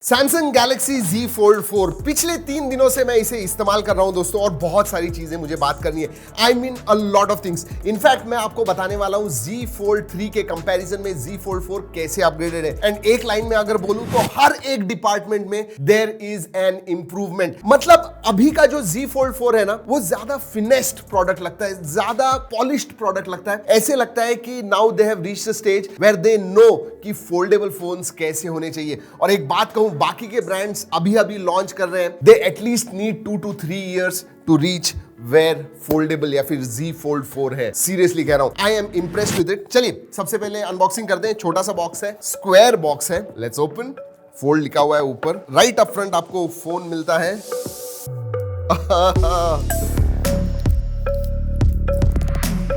Samsung Galaxy Z Fold 4 पिछले 3 दिनों से मैं इसे इस्तेमाल कर रहा हूं दोस्तों और बहुत सारी चीजें मुझे बात करनी है। I mean a lot of things. In fact मैं आपको बताने वाला हूं Z Fold 3 के कंपैरिजन में Z Fold 4 कैसे अपग्रेडेड है। एंड एक लाइन में अगर बोलूं तो हर एक डिपार्टमेंट में देयर इज एन इंप्रूवमेंट। मतलब अभी का जो Z Fold 4 है ना, वो ज्यादा फिनेस्ड प्रोडक्ट लगता है, ज्यादा पॉलिश्ड प्रोडक्ट लगता है। ऐसे लगता है कि now they have reached the stage where they know कि फोल्डेबल फोन्स कैसे होने चाहिए। और एक बात कहूं, बाकी के ब्रांड्स अभी लॉन्च कर रहे हैं, they at least need 2 to 3 years to reach where foldable या फिर Z Fold 4 है। सीरियसली कह रहा हूं, I am impressed with it. चलिए सबसे पहले अनबॉक्सिंग करते हैं। छोटा सा बॉक्स है, स्क्वायर बॉक्स है। Let's open. फोल्ड लिखा हुआ है ऊपर। राइट अप फ्रंट आपको फोन मिलता है।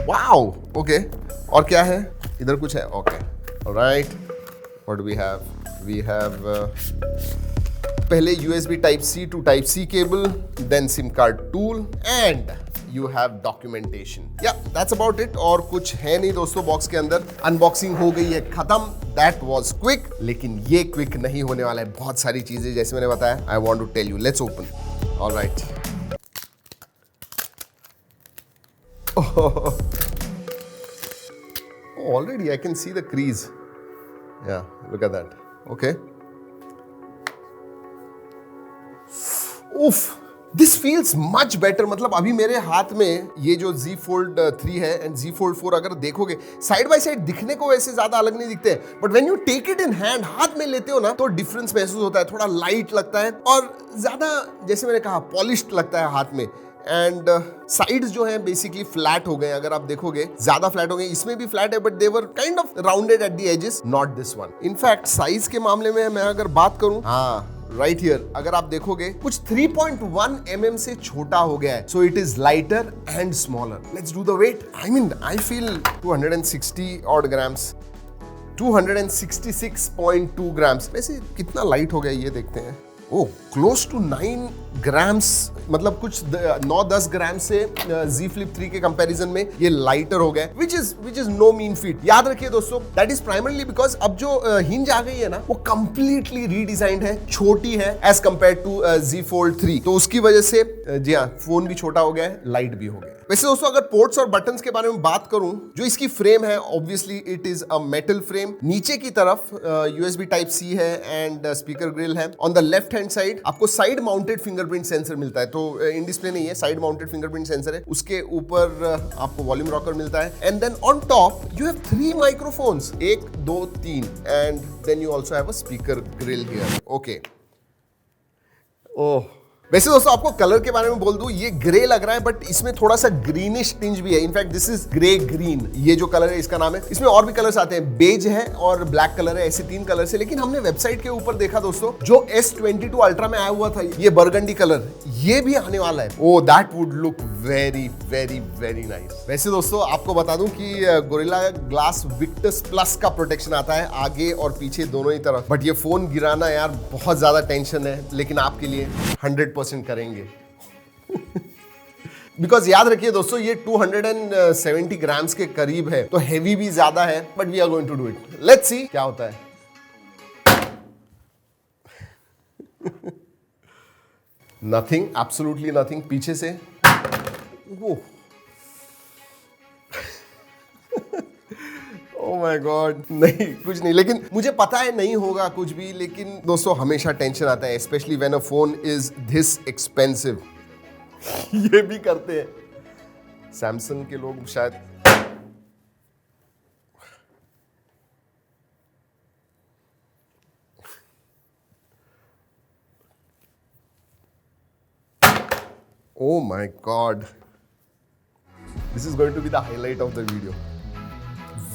Wow, okay. और क्या है इधर? कुछ है, okay. All right, what do we have? We have पहले USB Type-C to Type-C cable, then SIM card tool and you have documentation. Yeah, that's about it. और कुछ है नहीं दोस्तों बॉक्स के अंदर। अनबॉक्सिंग हो गई है खत्म। That was quick, लेकिन ये क्विक नहीं होने वाला है। बहुत सारी चीजें जैसे मैंने बताया, I want to tell you. Let's open. All right. Oh, already I can see the crease. Yeah, look at that. Okay. Oof, this feels much better. मतलब अभी मेरे हाथ में ये जो Z Fold 3 है एंड Z Fold 4 अगर देखोगे साइड बाय साइड दिखने को वैसे ज्यादा अलग नहीं दिखते हैं, but when you take it in hand, हाथ में लेते हो ना, तो डिफरेंस महसूस होता है। थोड़ा लाइट लगता है और ज्यादा, जैसे मैंने कहा, पॉलिश्ड लगता है हाथ में। एंड साइड्स जो है बेसिकली फ्लैट हो गए। अगर आप देखोगे ज्यादा फ्लैट हो गए। इसमें भी फ्लैट है but they were kind of rounded at the edges, not this one. In fact size के मामले में मैं अगर बात करूं, हाँ राइट हियर, अगर आप देखोगे कुछ 3.1 mm से छोटा हो गया है। So it is lighter and smaller. Let's do the weight. I mean I feel 260 odd grams, 266.2 grams. वैसे कितना लाइट हो गया ये देखते हैं। ओह, क्लोज टू 9 ग्राम्स, मतलब कुछ 9-10 ग्राम से Z Flip 3 के कंपैरिजन में ये लाइटर हो गया, which is no mean feat। याद रखिए दोस्तों, that is primarily because अब जो हिंज आ गई है ना, वो completely redesigned है, छोटी है as compared to Z Fold 3। तो उसकी वजह से जी हाँ, फोन भी छोटा हो गया है, लाइट भी हो गया है। वैसे दोस्तों अगर पोर्ट्स और बटन्स के बारे में बात करूं, जो इसकी फ्रेम है, obviously it is a metal frame. नीचे की तरफ USB Type-C है एंड स्पीकर ग्रिल है। On the left hand side आपको साइड माउंटेड फिंगरप्रिंट सेंसर मिलता है। तो इन डिस्प्ले नहीं है, साइड माउंटेड फिंगरप्रिंट सेंसर है। उसके ऊपर आपको वॉल्यूम रॉकर मिलता है। And then on top you have 3 microphones, 1 2 3, and then you also have a speaker grille here. Okay. Oh, वैसे दोस्तों आपको कलर के बारे में बोल दूं, ये ग्रे लग रहा है बट इसमें थोड़ा सा ग्रीनिश टिंज भी है। In fact this is grey green, ये जो कलर है इसका नाम है। इसमें और भी कलर्स आते हैं, बेज है और ब्लैक कलर है, ऐसे 3 कलर से। लेकिन हमने वेबसाइट के ऊपर देखा दोस्तों, जो S22 अल्ट्रा में आया हुआ था ये बरगंडी कलर, ये भी आने वाला है। Oh, that would look very very very nice. वैसे दोस्तों आपको बता दूं कि गोरिल्ला ग्लास विक्टस प्लस का प्रोटेक्शन आता है आगे और पीछे दोनों ही तरफ। बट ये फोन गिराना यार बहुत ज्यादा टेंशन है, लेकिन आपके लिए 100% करेंगे। बिकॉज याद रखिए दोस्तों, ये 270 ग्राम्स के करीब है, तो हेवी भी ज्यादा है, but we are going to do it. Let's see क्या होता है। Nothing, absolutely nothing. पीछे से वो ओह माय गॉड, नहीं कुछ नहीं। लेकिन मुझे पता है नहीं होगा कुछ भी, लेकिन दोस्तों हमेशा टेंशन आता है, specially when a phone is this expensive. ये भी करते हैं सैमसंग के लोग शायद। Oh my God, this is going to be the highlight of the video.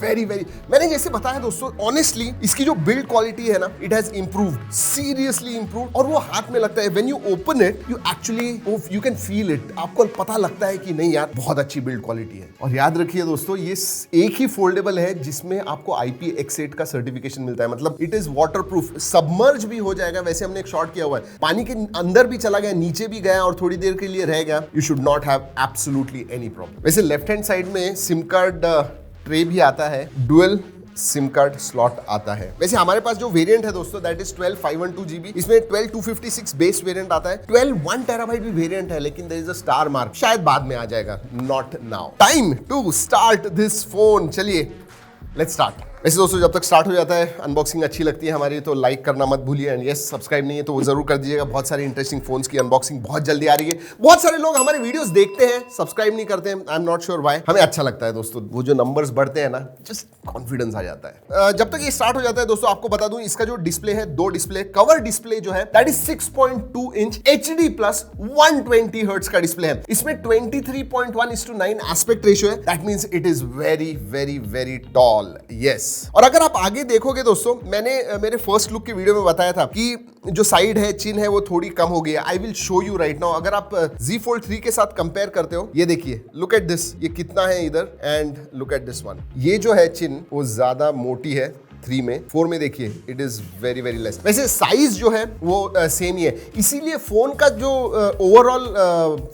Very very, मैंने जैसे बताया दोस्तों, ऑनेस्टली इसकी जो बिल्ड क्वालिटी है ना, it has improved, seriously improved. और वो हाथ में लगता है, when you open it you actually you can feel it. आपको पता लगता है कि नहीं यार, बहुत अच्छी बिल्ड क्वालिटी है। और याद रखिए दोस्तों, ये एक ही फोल्डेबल है जिसमें आपको IPX8 का सर्टिफिकेशन मिलता है। मतलब it is water proof, submerge भी हो जाएगा। वैसे हमने एक शॉट किया हुआ है, पानी के अंदर भी चला गया, नीचे भी गया और थोड़ी देर के लिए रह गया, you should not have absolutely any problem. वैसे लेफ्ट हैंड साइड में सिम कार्ड ट्रे भी आता है, डुअल सिम कार्ड स्लॉट आता है। वैसे हमारे पास जो वेरिएंट है दोस्तों दैट इज 12 512 GB, इसमें 12 256 बेस वेरिएंट आता है, 12 1 TB भी वेरिएंट है, लेकिन there is a star mark, शायद बाद में आ जाएगा, not now. Time to start this phone, चलिए लेट्स स्टार्ट। वैसे दोस्तों जब तक स्टार्ट हो जाता है, अनबॉक्सिंग अच्छी लगती है हमारी तो लाइक करना मत भूलिए, एंड यस सब्सक्राइब नहीं है तो वो जरूर कर दीजिएगा। बहुत सारी इंटरेस्टिंग फोन्स की अनबॉक्सिंग बहुत जल्दी आ रही है। बहुत सारे लोग हमारे वीडियोस देखते हैं, सब्सक्राइब नहीं करते हैं, आई एम नॉट श्योर व्हाई। हमें अच्छा लगता है दोस्तों, वो जो नंबर्स बढ़ते हैं ना, जस्ट कॉन्फिडेंस आ जाता है। जब तक ये स्टार्ट हो जाता है दोस्तों, आपको बता दूं इसका जो डिस्प्ले है, दो डिस्प्ले, कवर डिस्प्ले जो है that is 6.2 inch HD plus 120 hertz का डिस्प्ले है। इसमें 23.1:9 एस्पेक्ट रेशियो है, that means it is very very very tall, yes. और अगर आप आगे देखोगे दोस्तों, मैंने मेरे फर्स्ट लुक की वीडियो में बताया था कि जो साइड है, चिन है, वो थोड़ी कम हो गई है। I will show you right now. अगर आप Z Fold 3 के साथ कंपेयर करते हो, ये देखिए, लुक एट दिस, ये कितना है इधर, and look at this one, ये जो है चिन वो ज्यादा मोटी है 3 में, 4 में देखिए it is very very less. वैसे साइज जो है वो सेम ही है, इसीलिए फोन का जो ओवरऑल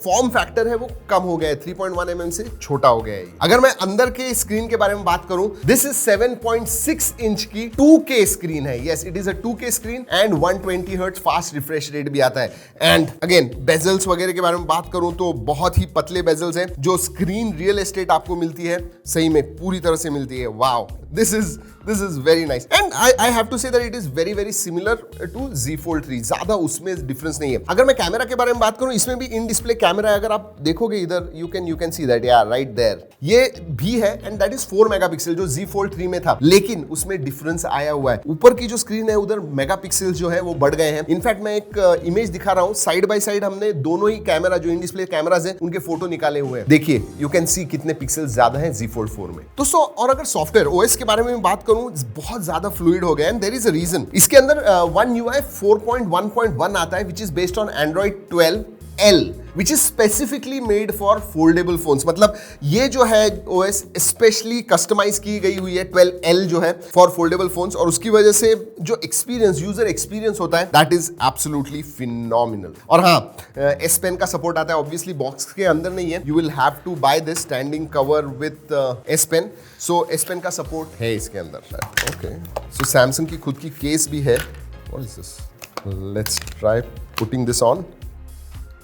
फॉर्म फैक्टर है वो कम हो गया है, 3.1 mm से छोटा हो गया है। अगर मैं अंदर के स्क्रीन के बारे में बात करूं, दिस इज 7.6 इंच की 2K स्क्रीन है। Yes, it is a 2K screen and 120 hertz fast refresh rate भी आता है। एंड अगेन बेजल्स वगैरह के बारे में बात करूं तो बहुत ही पतले बेजल्स हैं, जो स्क्रीन रियल एस्टेट आपको मिलती है सही में पूरी तरह से मिलती है। Wow, this is very nice, and I have to say that it is very very similar to Z Fold 3, ज्यादा उसमें डिफरेंस नहीं है। अगर मैं कैमरा के बारे में बात करूं, इसमें भी इन डिस्प्ले कैमरा है। अगर आप देखोगे इधर, यू कैन सी दैट, या राइट देयर, ये भी है, एंड दैट इज 4 मेगापिक्सल जो Z Fold 3 में था, लेकिन उसमें डिफरेंस आया हुआ है। ऊपर की जो स्क्रीन है उधर मेगापिक्सल जो है वो बढ़ गए हैं। इनफैक्ट मैं एक इमेज दिखा रहा हूं, साइड बाय साइड हमने दोनों ही कैमरा जो इन डिस्प्ले कैमराज हैं उनके फोटो निकाले हुए हैं। देखिए, यू कैन सी कितने पिक्सल ज्यादा है Z Fold 4 में। दोस्तों और अगर सॉफ्टवेयर OS के बारे में बात करूं, बहुत ज्यादा फ्लूइड हो गया, and there is a reason. इसके अंदर One UI 4.1.1 आता है, which is based on Android 12L, which is specifically made for foldable phones। मतलब ये जो है OS स्पेशली कस्टमाइज की गई हुई है 12L जो है फॉर फोल्डेबल फोन्स, और उसकी वजह से जो एक्सपीरियंस, यूजर एक्सपीरियंस होता है, दैट इज एब्सोल्युटली फिनोमिनल। और हाँ, S Pen का सपोर्ट आता है, ऑब्वियसली बॉक्स के अंदर नहीं है, you will have to buy this standing cover with S Pen, so S Pen का सपोर्ट है इसके अंदर। ओके, सो सैमसंग की खुद की केस भी है। What is this? Let's try putting this on.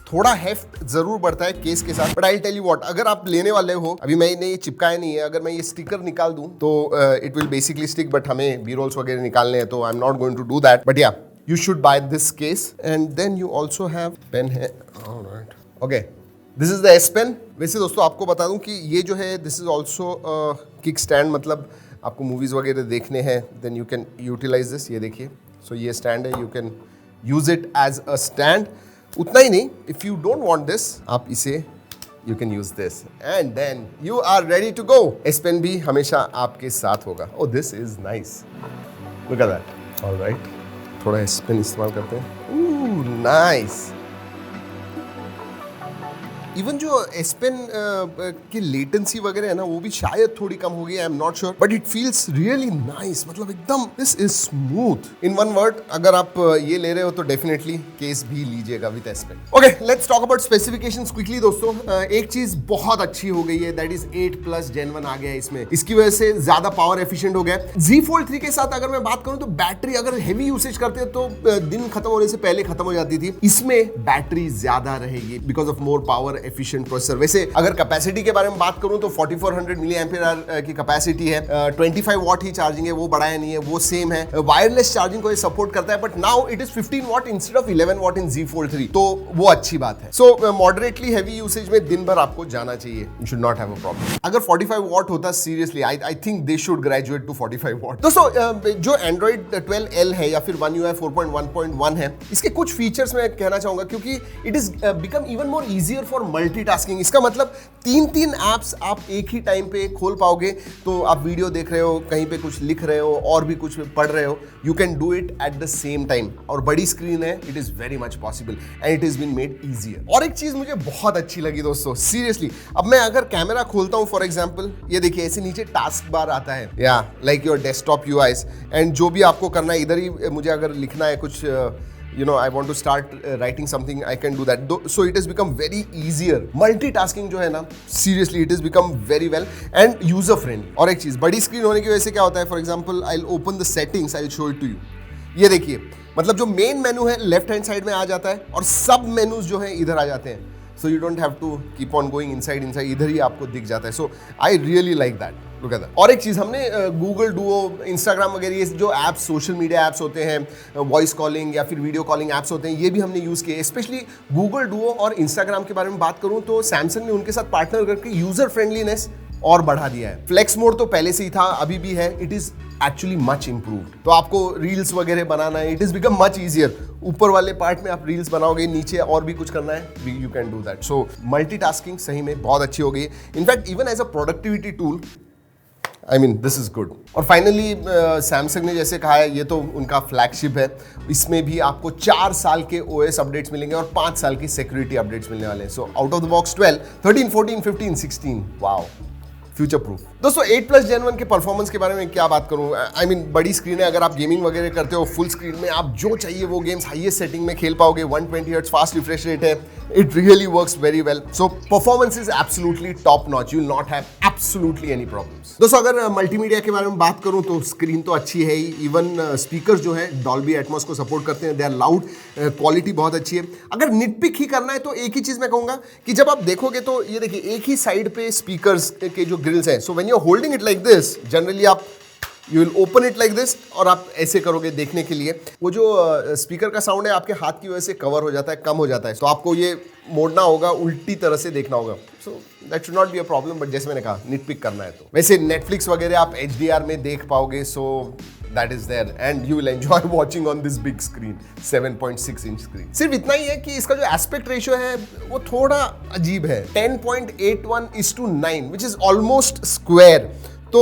थोड़ा हेफ्ट जरूर बढ़ता है केस के साथ, but I tell you what, अगर आप लेने वाले हो, अभी मैंने ये चिपकाया नहीं है, अगर मैं ये स्टिकर निकाल दूं तो it will basically stick, but हमें बी रोल्स वगैरह निकालने हैं तो I am not going to do that, but yeah you should buy this case, and then you also have pen है। Alright, okay, this is the S Pen। वैसे दोस्तों आपको बता दूं कि ये जो है this is also kick stand, मतलब आपको मूवीज वगैरह देखने हैं then you can utilize this. ये देखिए, सो ये स्टैंड है, you can use it as a stand. उतना ही नहीं, if you don't want this, आप इसे you can use this, and then you are ready to go. S Pen भी हमेशा आपके साथ होगा। Oh, this is nice, look at that. Alright, थोड़ा S Pen इस्तेमाल करते हैं। नाइस। इवन जो S Pen की लेटेंसी वगैरह है ना, वो भी शायद थोड़ी कम होगी, आई am not sure, but it feels really nice, मतलब एकदम this is smooth. In one word, अगर आप ये ले रहे हो तो डेफिनेटली केस भी लीजिएगा with S Pen। Okay, let's talk about specifications quickly दोस्तों। एक चीज बहुत अच्छी हो गई है, दैट इज 8+ Gen 1 आ गया है इसमें, इसकी वजह से ज्यादा पावर एफिशिएंट हो गया है। Z Fold 3 के साथ अगर मैं बात करूं तो बैटरी अगर हेवी यूसेज करते हैं तो दिन खत्म होने से पहले खत्म हो जाती थी, इसमें बैटरी ज्यादा रहेगी because of more power efficient processor. वैसे अगर कैपेसिटी के बारे में बात करूं तो 4400 मिली एम्पियर की कैपेसिटी है, 25 वॉट ही चार्जिंग है, वो बढ़ाया नहीं है, वो सेम है। वायरलेस चार्जिंग को ये सपोर्ट करता है, but now it is 15 what instead of 11 what in Z Fold 3, तो वो अच्छी बात है। सो मॉडरेटली हैवी यूसेज में दिन भर आपको जाना चाहिए, you should not have a problem. अगर 45 वॉट होता, seriously I think they should graduate to 45 watt. दोस्तों जो Android 12L है या फिर One UI 4.1.1 है, इसके कुछ फीचर्स मैं कहना चाहूंगा, क्योंकि it is become even more easier for multitasking. इसका मतलब 3 एप्स आप एक ही टाइम पे खोल पाओगे, तो आप वीडियो देख रहे हो, कहीं पे कुछ लिख रहे हो और भी कुछ पढ़ रहे हो, you can do it at the same time. और बड़ी स्क्रीन है, it is very much possible and it is been made easier. और एक चीज मुझे बहुत अच्छी लगी दोस्तों, सीरियसली, अब मैं अगर कैमरा खोलता हूं फॉर एग्जांपल, ये देखिए ऐसे नीचे टास्क बार आता है, या like your desktop UIs, and जो भी आपको करना है, इधर ही मुझे अगर लिखना है कुछ you know, I want to start writing something, I can do that. So it has become very easier. Multitasking जो है ना, seriously it has become very well and user friendly. और एक चीज, बड़ी स्क्रीन होने की वजह से क्या होता है, for example I'll open the settings, I'll show it to you. ये देखिए, मतलब जो मेन मेनू है लेफ्ट हैंड साइड में आ जाता है और सब मेनूज जो है इधर आ जाते हैं. So you don't have to keep on going inside, इधर ही आपको दिख जाता है. So I really like that. Look at that. और एक चीज़, हमने गूगल डुओ, इंस्टाग्राम वगैरह ये जो ऐप्स, सोशल मीडिया ऐप्स होते हैं, वॉइस कॉलिंग या फिर वीडियो कॉलिंग ऐप्स होते हैं, ये भी हमने यूज़ किए. स्पेशली गूगल डुओ और इंस्टाग्राम के बारे में बात करूँ तो सैमसंग ने उनके साथ पार्टनर करके यूज़र फ्रेंडलीनेस और बढ़ा दिया है. फ्लेक्स मोड तो पहले से ही था, अभी भी है. It is actually much improved. तो आपको रील्स वगैरह बनाना है, it is become much easier. ऊपर वाले पार्ट में आप रील्स बनाओगे, नीचे और भी कुछ करना है, you can do that. So multitasking सही में बहुत अच्छी हो गई. In fact even as a productivity tool, I mean this is good. और फाइनली सैमसंग ने जैसे कहा है, ये तो उनका फ्लैगशिप है, इसमें भी आपको 4 साल के OS अपडेट्स मिलेंगे और 5 साल की सिक्योरिटी अपडेट्स मिलने वाले हैं. So out of the box 12, 13, 14, 15, 16, wow, future proof. दोस्तों 8+ Gen 1 के परफॉर्मेंस के बारे में क्या बात करूं. आई मीन बड़ी स्क्रीन है, अगर आप गेमिंग वगैरह करते हो फुल स्क्रीन में, आप जो चाहिए वो गेम्स हाईएस्ट सेटिंग में खेल पाओगे. 120 Hz फास्ट रिफ्रेश रेट है. It really works very well. So performance is absolutely top notch. You will not have absolutely any problems. दोस्तों अगर मल्टीमीडिया के बारे में बात करूं तो स्क्रीन तो अच्छी है ही. इवन स्पीकर जो है डॉल्बी एटमॉस को सपोर्ट करते हैं. They are loud. क्वालिटी बहुत अच्छी है. अगर निटपिक ही करना है तो एक ही चीज मैं कहूंगा कि जब आप देखोगे तो ये देखिए, एक ही साइड पे स्पीकर्स के जो ग्रिल्स हैं. So when you are holding it like this, generally आप you will open it like this और आप ऐसे करोगे देखने के लिए. वो जो स्पीकर का साउंड है आपके हाथ की वजह से कवर हो जाता है, कम हो जाता है. तो आपको ये मोड़ना होगा, उल्टी तरह से देखना होगा. So that should not be a problem. But जैसे मैंने कहा, निटपिक करना है तो वैसे नेटफ्लिक्स वगैरह आप HDR में देख पाओगे. सो that is there and you will enjoy watching on this big screen, 7.6 inch screen. सिर्फ इतना ही है कि इसका जो एस्पेक्ट रेशियो है वो थोड़ा अजीब है. 10.81:9 which is almost square. तो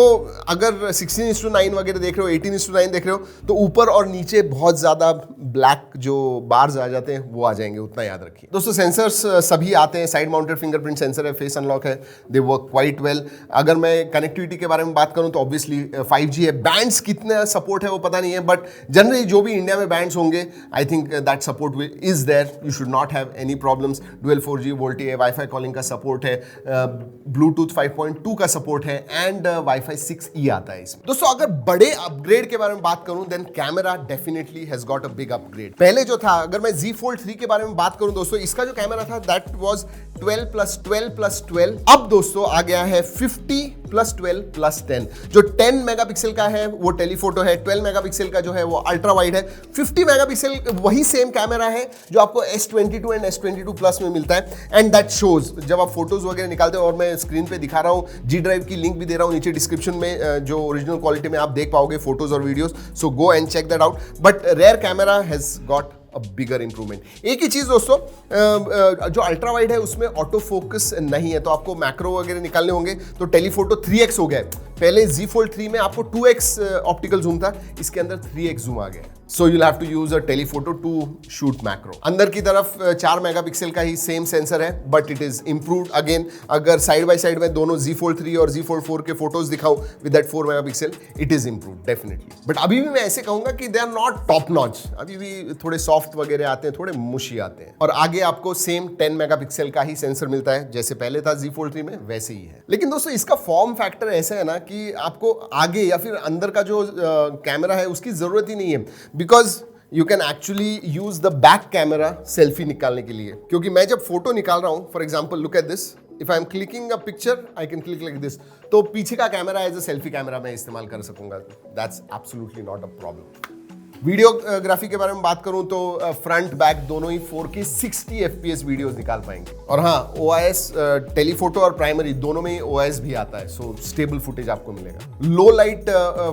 अगर 16:9 वगैरह देख रहे हो, 18:9 देख रहे हो, तो ऊपर और नीचे बहुत ज़्यादा ब्लैक जो बार्स आ जाते हैं वो आ जाएंगे, उतना याद रखिए. दोस्तों सेंसर्स सभी आते हैं. साइड माउंटेड फिंगरप्रिंट सेंसर है, फेस अनलॉक है. They work quite well. अगर मैं कनेक्टिविटी के बारे में बात करूं तो ऑब्वियसली 5G है. बैंड्स कितना सपोर्ट है वो पता नहीं है, बट जनरली जो भी इंडिया में बैंड्स होंगे, I think that support is there. You should not have any problems. Dual 4G VoLTE है, वाईफाई कॉलिंग का सपोर्ट है, ब्लूटूथ 5.2 का सपोर्ट है एंड वाईफाई 6E आता है इसमें. दोस्तों अगर बड़े अपग्रेड के बारे में बात करूं, then camera definitely has got a big upgrade. पहले जो था, अगर मैं Z Fold 3 के बारे में बात करूं दोस्तों, इसका जो कैमरा था दैट वाज 12+12+12. अब दोस्तों आ गया है 50+12+10. जो 10 मेगापिक्सल का है वो टेलीफोटो है, 12 मेगापिक्सल का जो है वो अल्ट्रा वाइड है, 50 मेगापिक्सल वही सेम कैमरा है जो आपको S22 एंड S22 प्लस में मिलता है. एंड दैट शोज जब आप फोटोज वगैरह निकालते हो, और मैं स्क्रीन पे दिखा रहा हूँ, G ड्राइव की लिंक भी दे रहा हूँ नीचे डिस्क्रिप्शन में, जो ओरिजिनल क्वालिटी में आप देख पाओगे फोटोज और videos. So go and check that out. But rear camera has got a bigger improvement. एक ही चीज दोस्तों, जो अल्ट्रा वाइड है उसमें ऑटो फोकस नहीं है, तो आपको मैक्रो वगैरह निकालने होंगे तो टेलीफोटो 3x हो गया है. पहले Z Fold 3 में आपको 2x ऑप्टिकल जूम था, इसके अंदर 3x जूम आ गया. So you'll have to use a telephoto to shoot macro. अंदर की तरफ 4 मेगापिक्सल का ही सेम सेंसर है, but it is improved again. अगर साइड बाय साइड में दोनों Z Fold 3 और Z Fold 4 के फोटोज दिखाऊं with that 4 megapixel, it is improved definitely. But अभी भी मैं ऐसे कहूंगा कि they are not top notch. अभी भी थोड़े सॉफ्ट वगैरह आते हैं, थोड़े मुशी आते हैं. और आगे आपको सेम 10 मेगापिक्सल का ही सेंसर मिलता है, जैसे पहले था Z Fold 3 में वैसे ही है. लेकिन दोस्तों इसका फॉर्म फैक्टर ऐसा है ना कि आपको आगे या फिर अंदर का जो कैमरा है उसकी जरूरत ही नहीं है, because you can actually use the back camera selfie निकालने के लिए. क्योंकि मैं जब फोटो निकाल रहा हूं, for example look at this, if I am clicking a picture I can click like this, तो पीछे का camera as a selfie camera मैं इस्तेमाल कर सकूंगा. That's absolutely not a problem. Videography के बारे में बात करूं तो फ्रंट बैक दोनों ही 4K 60 FPS वीडियोस निकाल पाएंगे. और हाँ, OIS टेलीफोटो और प्राइमरी दोनों में ही OIS भी आता है, सो स्टेबल फुटेज आपको मिलेगा. लो लाइट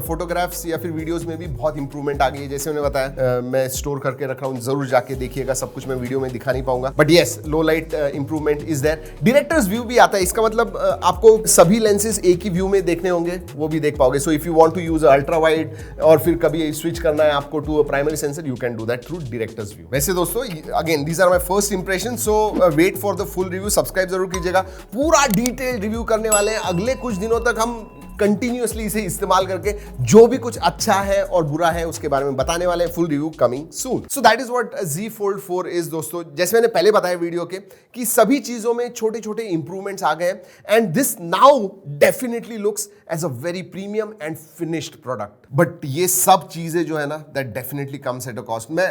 फोटोग्राफ्स या फिर वीडियोस में भी बहुत इंप्रूवमेंट आ गई है. जैसे मैंने बताया, मैं स्टोर करके रख रहा हूँ, जरूर जाके देखिएगा. सब कुछ मैं वीडियो में दिखा नहीं पाऊंगा, but yes, low light improvement is there. Director's view भी आता है. इसका मतलब आपको सभी लेंसेज एक ही व्यू में देखने होंगे, वो भी देख पाओगे. So if you want to use ultra wide और फिर कभी स्विच करना है आपको to a primary sensor, you can do that through director's view. वैसे दोस्तों again these are my first impression, so wait for the full review. Subscribe जरूर कीजिएगा. पूरा डिटेल रिव्यू करने वाले हैं. अगले कुछ दिनों तक हम कंटिन्यूअसली इसे इस्तेमाल करके जो भी कुछ अच्छा है और बुरा है उसके बारे में बताने वाले हैं। Full review coming soon. So that is what Z Fold 4 is दोस्तों। जैसे मैंने पहले बताया वीडियो के कि सभी चीजों में छोटे छोटे इंप्रूवमेंट्स आ गए हैं and this now definitely looks as a very premium and finished product. But ये सब चीजें जो है ना that definitely comes at a cost. मैं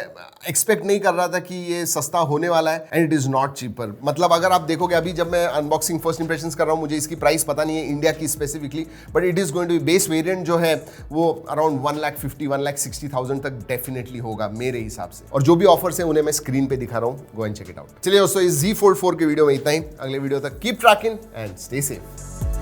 एक्सपेक्ट नहीं कर रहा था कि ये सस्ता होने वाला है and it is not cheaper. मतलब अगर आप देखोगे अभी जब मैं अनबॉक्सिंग फर्स्ट इंप्रेशंस कर रहा हूं, मुझे इसकी प्राइस पता नहीं है इंडिया की specifically, but it is going to be base variant जो है वो अराउंड 1,50,000-1,60,000 तक डेफिनेटली होगा मेरे हिसाब से। और जो भी ऑफर्स हैं उन्हें मैं स्क्रीन पे दिखा रहा हूं, go and check it out. चलिए दोस्तों, इस Z Fold 4 के वीडियो में इतना ही। अगले वीडियो तक keep trekking and stay safe.